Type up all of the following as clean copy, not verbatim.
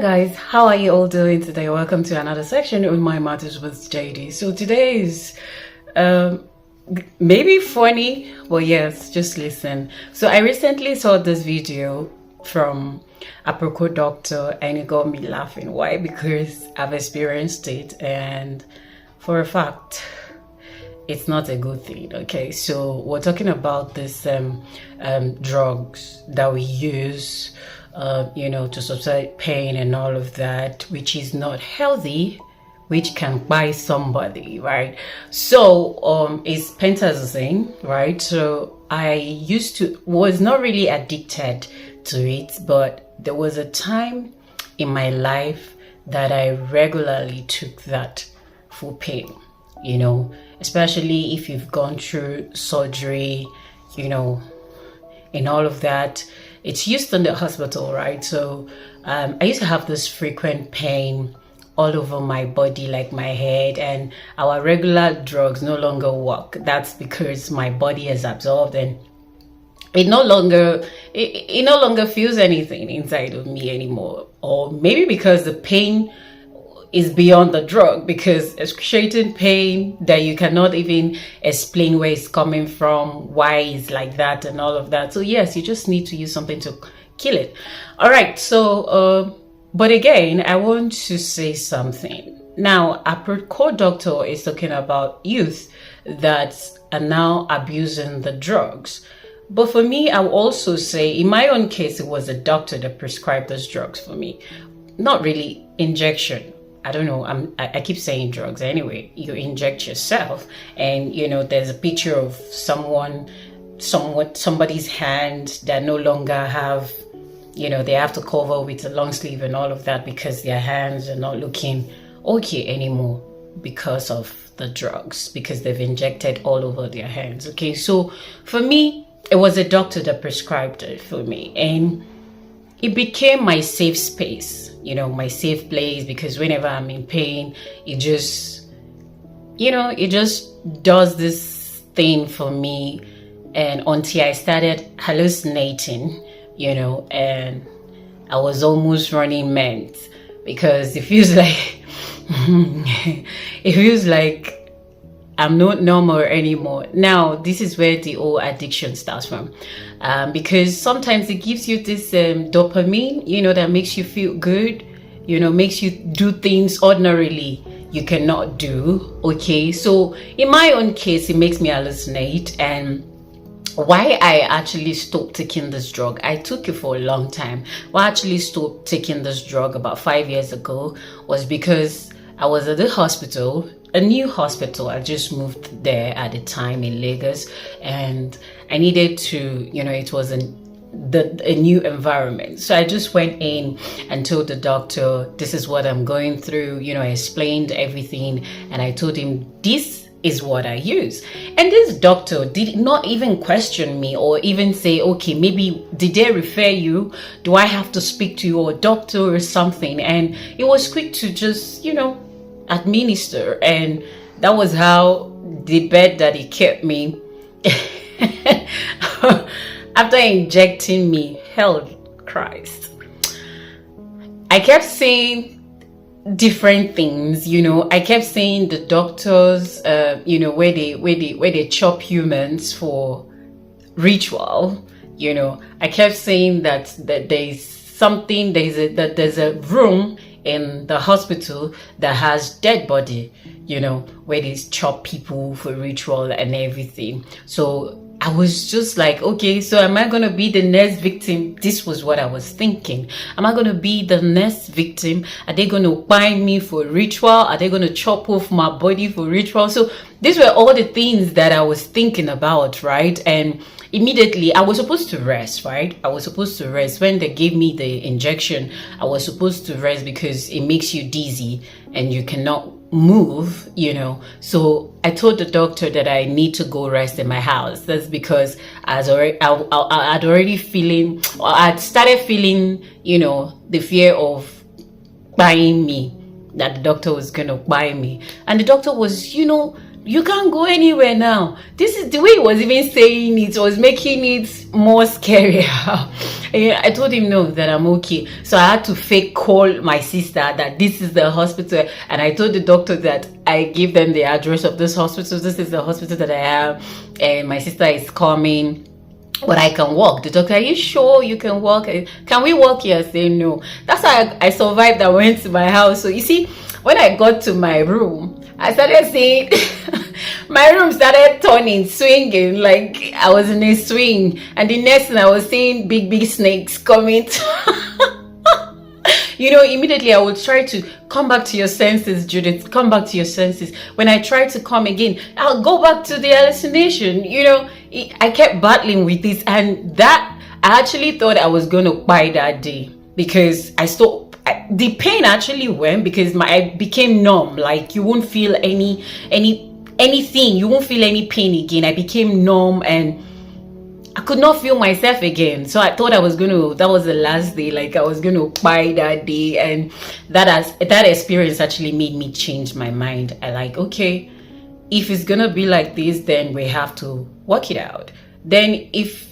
Guys, how are you all doing today? Welcome to another section of My Matters with JD. So today is maybe funny, but yes, just listen. So I recently saw this video from a Pro doctor and it got me laughing. Why? Because I've experienced it, and for a fact it's not a good thing. Okay, so we're talking about this drugs that we use to subside pain and all of that, which is not healthy, which can buy somebody, right? So it's pentazocine, right? So I was not really addicted to it, but there was a time in my life that I regularly took that for pain, especially if you've gone through surgery, and all of that. It's used in the hospital, right? So I used to have this frequent pain all over my body, like my head, and our regular drugs no longer work. That's because my body has absorbed, and it no longer feels anything inside of me anymore. Or maybe because the pain is beyond the drug, because excruciating pain that you cannot even explain where it's coming from, why it's like that and all of that. So yes, you just need to use something to kill it. All right, so but again, I want to say something. Now, a core doctor is talking about youth that are now abusing the drugs. But for me, I will also say, in my own case, it was a doctor that prescribed those drugs for me. Not really injection. I don't know, I keep saying drugs. Anyway, you inject yourself, and there's a picture of somebody's hand that no longer have, they have to cover with a long sleeve and all of that because their hands are not looking okay anymore because of the drugs, because they've injected all over their hands. Okay, so for me, it was a doctor that prescribed it for me, and it became my safe space, my safe place, because whenever I'm in pain, it just does this thing for me. And until I started hallucinating, and I was almost running mad, because it feels like I'm not normal anymore. Now, this is where the whole addiction starts from. Because sometimes it gives you this dopamine, that makes you feel good, makes you do things ordinarily you cannot do. Okay, so in my own case, it makes me hallucinate. And why I actually stopped taking this drug, I took it for a long time. Why I actually stopped taking this drug about 5 years ago was because I was at the hospital, a new hospital. I just moved there at the time in Lagos, and I needed to, it was a new environment. So I just went in and told the doctor, this is what I'm going through. I explained everything, and I told him, this is what I use. And this doctor did not even question me or even say, okay, maybe did they refer you? Do I have to speak to your doctor or something? And it was quick to just, administer. And that was how the bed that he kept me after injecting me held Christ. I kept saying different things, I kept saying the doctors where they chop humans for ritual. I kept saying that there's a room in the hospital that has dead body, where they chop people for ritual and everything. So I was just like, okay, so am I going to be the next victim? This was what I was thinking. Am I going to be the next victim? Are they going to bind me for ritual? Are they going to chop off my body for ritual? So these were all the things that I was thinking about, right? And immediately I was supposed to rest, right? I was supposed to rest. When they gave me the injection, I was supposed to rest because it makes you dizzy and you cannot move, So I told the doctor that I need to go rest in my house. That's because I had started feeling, the fear of buying me, that the doctor was going to buy me. And the doctor was, you can't go anywhere now. This is the way he was even saying it, was making it more scarier. I told him no, that I'm okay. So I had to fake call my sister that this is the hospital, and I told the doctor that I gave them the address of this hospital. This is the hospital that I am, and my sister is coming, but I can walk. The doctor, are you sure you can walk? Can we walk here? I say no. That's how I survived. I went to my house. So you see, when I got to my room, I started seeing my room started turning, swinging, like I was in a swing. And the next thing, I was seeing big snakes coming. Immediately I would try to come back to your senses, Judith. Come back to your senses. When I try to come again, I'll go back to the hallucination. I kept battling with this, and that I actually thought I was going to buy that day, because the pain actually went, because I became numb. Like, you won't feel anything. You won't feel any pain again. I became numb and I could not feel myself again. So I thought that was the last day, like I was going to buy that day. And that experience actually made me change my mind. I like, okay, if it's going to be like this, then we have to work it out. Then if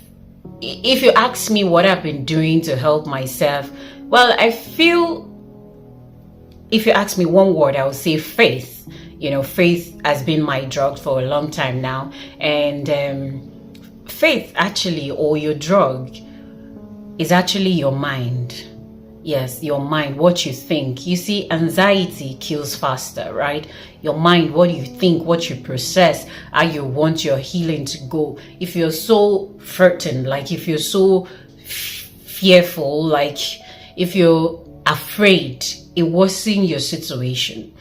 you ask me what I've been doing to help myself, well, I feel, if you ask me one word, I would say faith. Faith has been my drug for a long time now. And faith actually, or your drug, is actually your mind. Yes, your mind, what you think. You see, anxiety kills faster, right? Your mind, what you think, what you process, how you want your healing to go. If you're so frightened, like if you're so fearful, like if you're afraid, it worsens your situation.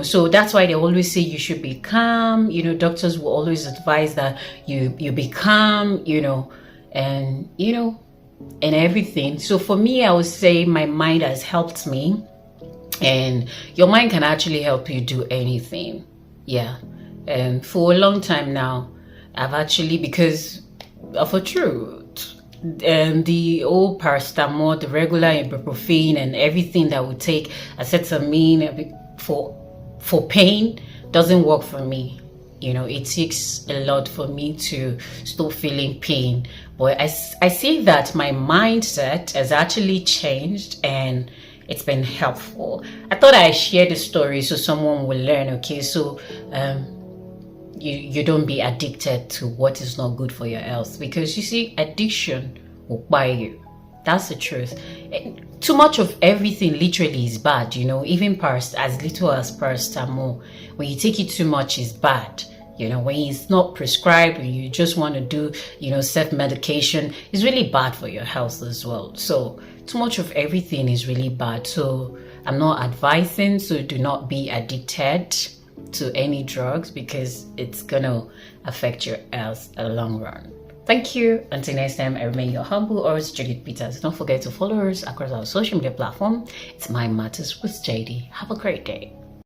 So that's why they always say you should be calm. Doctors will always advise that you be calm, and everything. So for me, I would say my mind has helped me, and your mind can actually help you do anything. Yeah. And for a long time now, I've actually, because of a truth, and the old paracetamol, the regular ibuprofen, and everything that would take acetaminophen for pain doesn't work for me. It takes a lot for me to stop feeling pain. But I see that my mindset has actually changed, and it's been helpful. I thought I'd share the story so someone will learn. Okay, so you don't be addicted to what is not good for your health, because you see, addiction will buy you. That's the truth. Too much of everything literally is bad. Even as little as paracetamol, when you take it too much, is bad. When it's not prescribed, when you just want to do self-medication, it's really bad for your health as well. So too much of everything is really bad. So I'm not advising, so do not be addicted to any drugs, because it's gonna affect your health in the long run. Thank you. Until next time, I remain your humble host, Judith Peters. Don't forget to follow us across our social media platform. It's My Matters with JD. Have a great day.